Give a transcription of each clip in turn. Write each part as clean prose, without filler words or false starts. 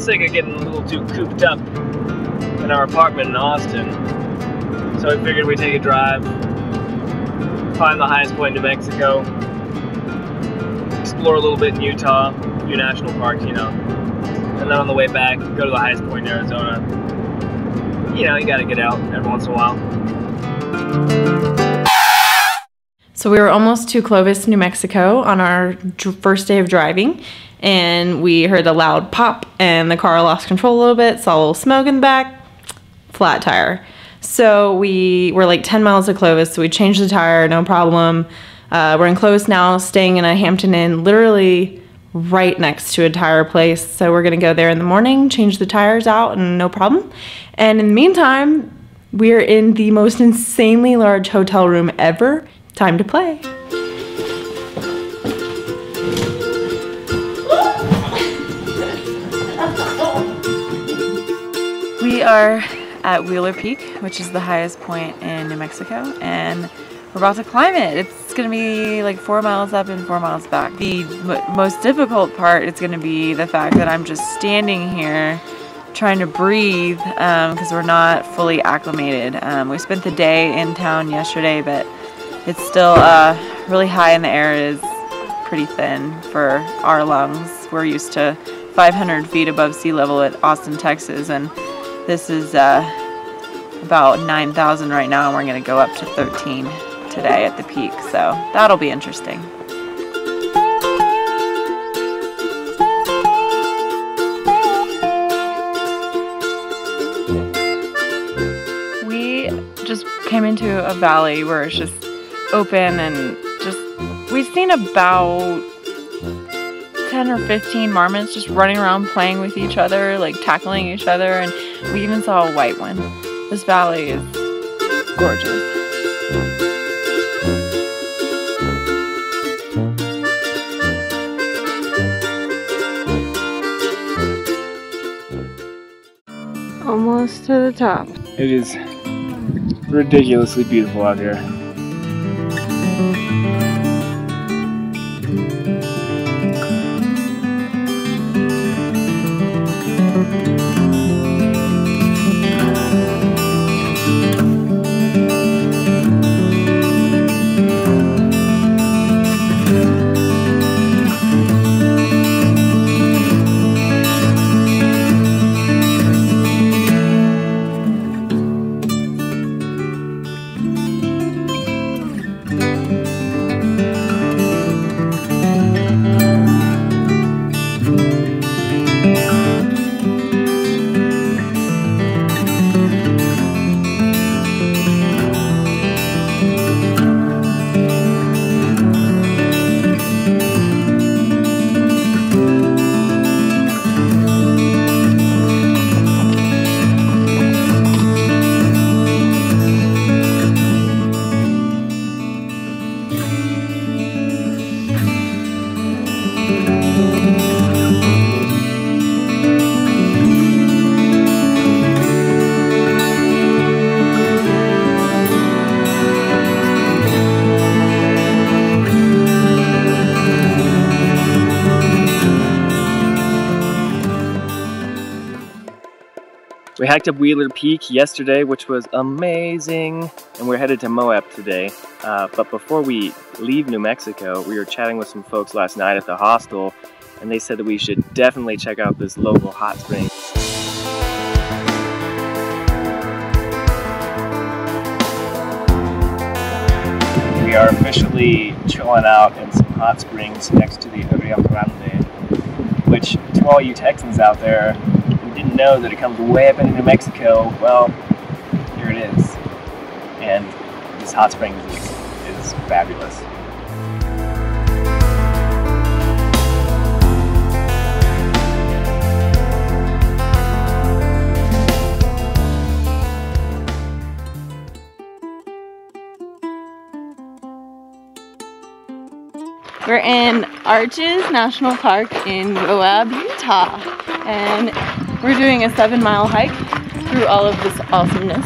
sick of getting a little too cooped up in our apartment in Austin. So we figured we'd take a drive, find the highest point in New Mexico, explore a little bit in Utah, a few national parks, you know. And then on the way back, go to the highest point in Arizona. You know, you gotta get out every once in a while. So we were almost to Clovis, New Mexico on our first day of driving, and we heard a loud pop and the car lost control a little bit, saw a little smoke in the back, flat tire. So we were like 10 miles to Clovis, so we changed the tire, no problem. We're in Clovis now, staying in a Hampton Inn, literally right next to a tire place. So we're gonna go there in the morning, change the tires out, and no problem. And in the meantime, we're in the most insanely large hotel room ever. Time to play. We are at Wheeler Peak, which is the highest point in New Mexico, and we're about to climb it. It's gonna be like 4 miles up and 4 miles back. The most difficult part is gonna be the fact that I'm just standing here trying to breathe because we're not fully acclimated. We spent the day in town yesterday, but it's still really high in the air. It is pretty thin for our lungs. We're used to 500 feet above sea level at Austin, Texas, and this is about 9,000 right now, and we're gonna go up to 13 today at the peak, so that'll be interesting. We just came into a valley where it's just open, and just we've seen about 10 or 15 marmots just running around playing with each other, like tackling each other, and we even saw a white one. This valley is gorgeous. Almost to the top. It is ridiculously beautiful out here. We hiked up Wheeler Peak yesterday, which was amazing, and we're headed to Moab today. But before we leave New Mexico, we were chatting with some folks last night at the hostel, and they said that we should definitely check out this local hot spring. We are officially chilling out in some hot springs next to the Rio Grande, which, to all you Texans out there who didn't know that it comes way up into New Mexico, well, here it is. And this hot springs is fabulous. We're in Arches National Park in Moab, Utah, and we're doing a 7-mile hike through all of this awesomeness.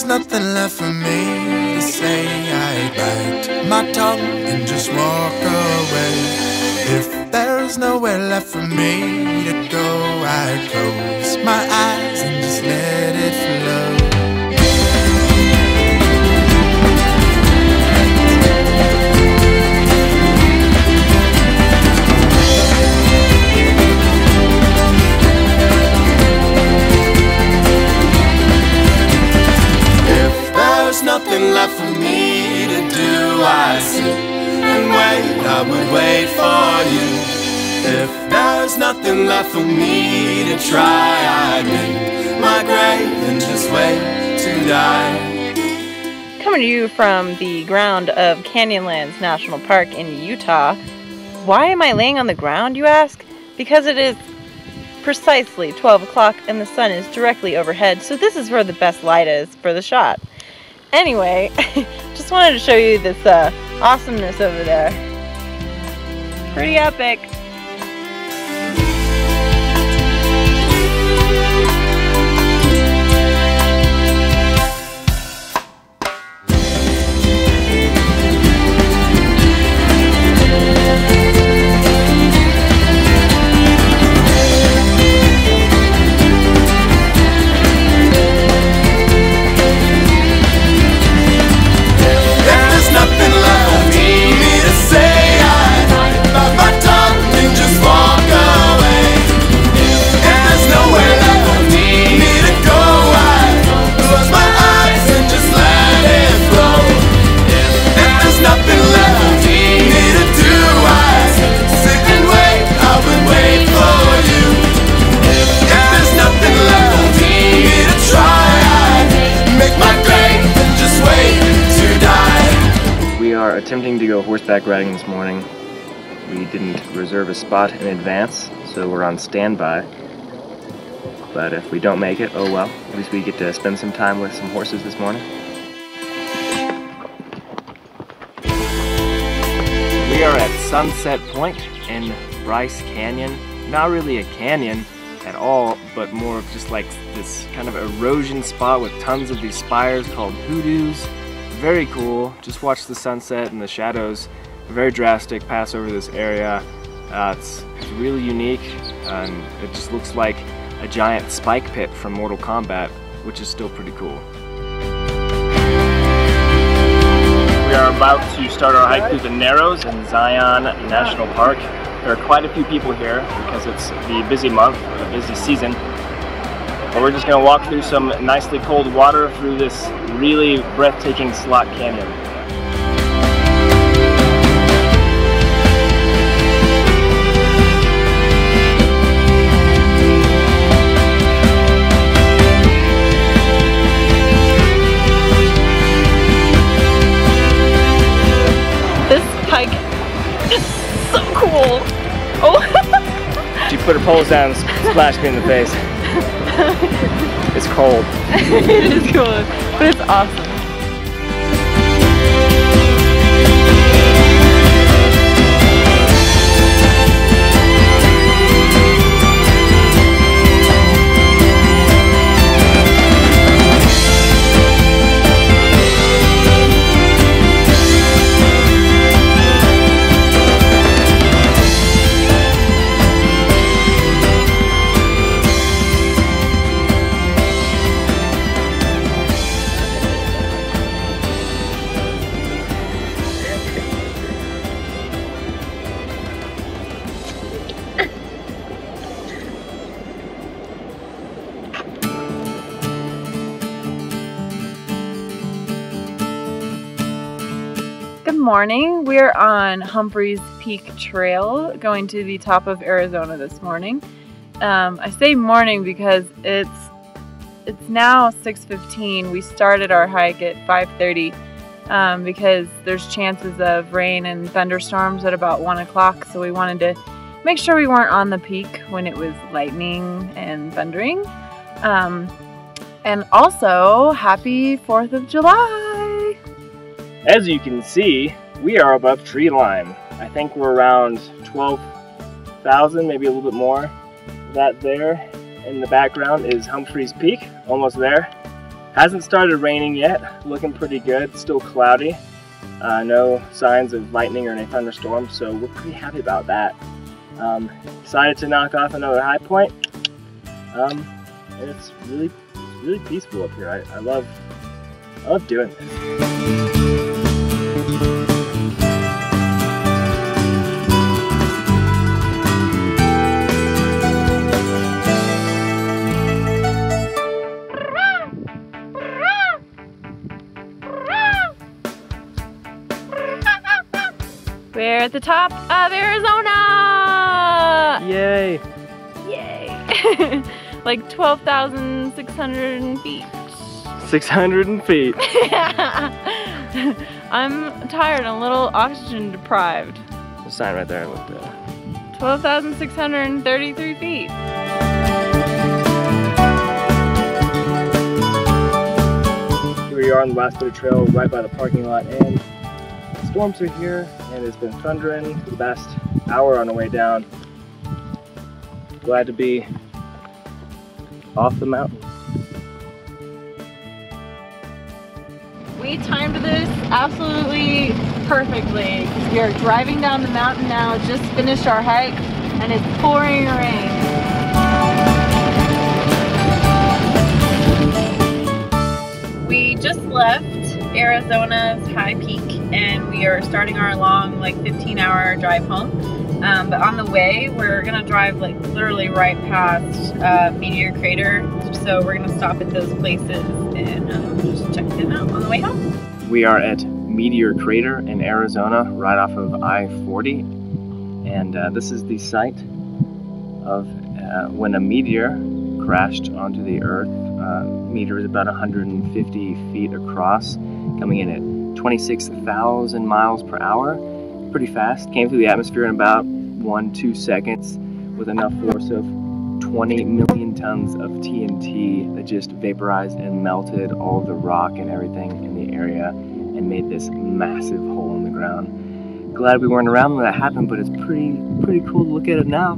nothing left for me to say, I'd bite my tongue and just walk away. If there's nowhere left for me to go, I'd close my eyes and just let it flow. There's nothing left for me to do, I sit and wait, I would wait for you. If there's nothing left for me to try, I'd make my grave and just wait to die. Coming to you from the ground of Canyonlands National Park in Utah. Why am I laying on the ground, you ask? Because it is precisely 12 o'clock and the sun is directly overhead, so this is where the best light is for the shot. Anyway, just wanted to show you this awesomeness over there. Pretty epic. Attempting to go horseback riding this morning. We didn't reserve a spot in advance, so we're on standby. But if we don't make it, oh well. At least we get to spend some time with some horses this morning. We are at Sunset Point in Bryce Canyon. Not really a canyon at all, but more of just like this kind of erosion spot with tons of these spires called hoodoos. Very cool. Just watch the sunset and the shadows, very drastic, pass over this area. It's really unique, and it just looks like a giant spike pit from Mortal Kombat, which is still pretty cool. We are about to start our hike through the Narrows in Zion National Park. There are quite a few people here because it's the busy month, or the busy season. And we're just going to walk through some nicely cold water through this really breathtaking slot canyon. This hike is so cool. Oh! She put her poles down and splashed me in the face. It's cold. It is cold, but it's awesome. Good morning. We're on Humphreys Peak Trail going to the top of Arizona this morning. I say morning because it's now 6:15. We started our hike at 5:30 because there's chances of rain and thunderstorms at about 1 o'clock, so we wanted to make sure we weren't on the peak when it was lightning and thundering. And also, happy 4th of July! As you can see, we are above tree line. I think we're around 12,000, maybe a little bit more. That there in the background is Humphreys Peak, almost there. Hasn't started raining yet, looking pretty good, still cloudy. No signs of lightning or any thunderstorms, so we're pretty happy about that. Decided to knock off another high point, and it's really peaceful up here. I love doing this. We're at the top of Arizona! Yay! Yay! Like 12,600 feet. 600 feet. I'm tired and a little oxygen deprived. The sign right there with the 12,633 feet. Here we are on the last bit of trail right by the parking lot, and the storms are here, and it's been thundering for the past hour on the way down. Glad to be off the mountain. We timed this absolutely perfectly because we are driving down the mountain now, just finished our hike, and it's pouring rain. We just left Arizona's high peak and we are starting our long 15-hour drive home. But on the way we're gonna drive literally right past Meteor Crater, so we're gonna stop at those places and just check them out on the way home. We are at Meteor Crater in Arizona, right off of I-40, and this is the site of when a meteor crashed onto the Earth. Meteor is about 150 feet across, coming in at 26,000 miles per hour. Pretty fast. Came through the atmosphere in about 1-2 seconds with enough force of 20 million tons of TNT that just vaporized and melted all of the rock and everything in the area and made this massive hole in the ground. Glad we weren't around when that happened, but it's pretty cool to look at it now.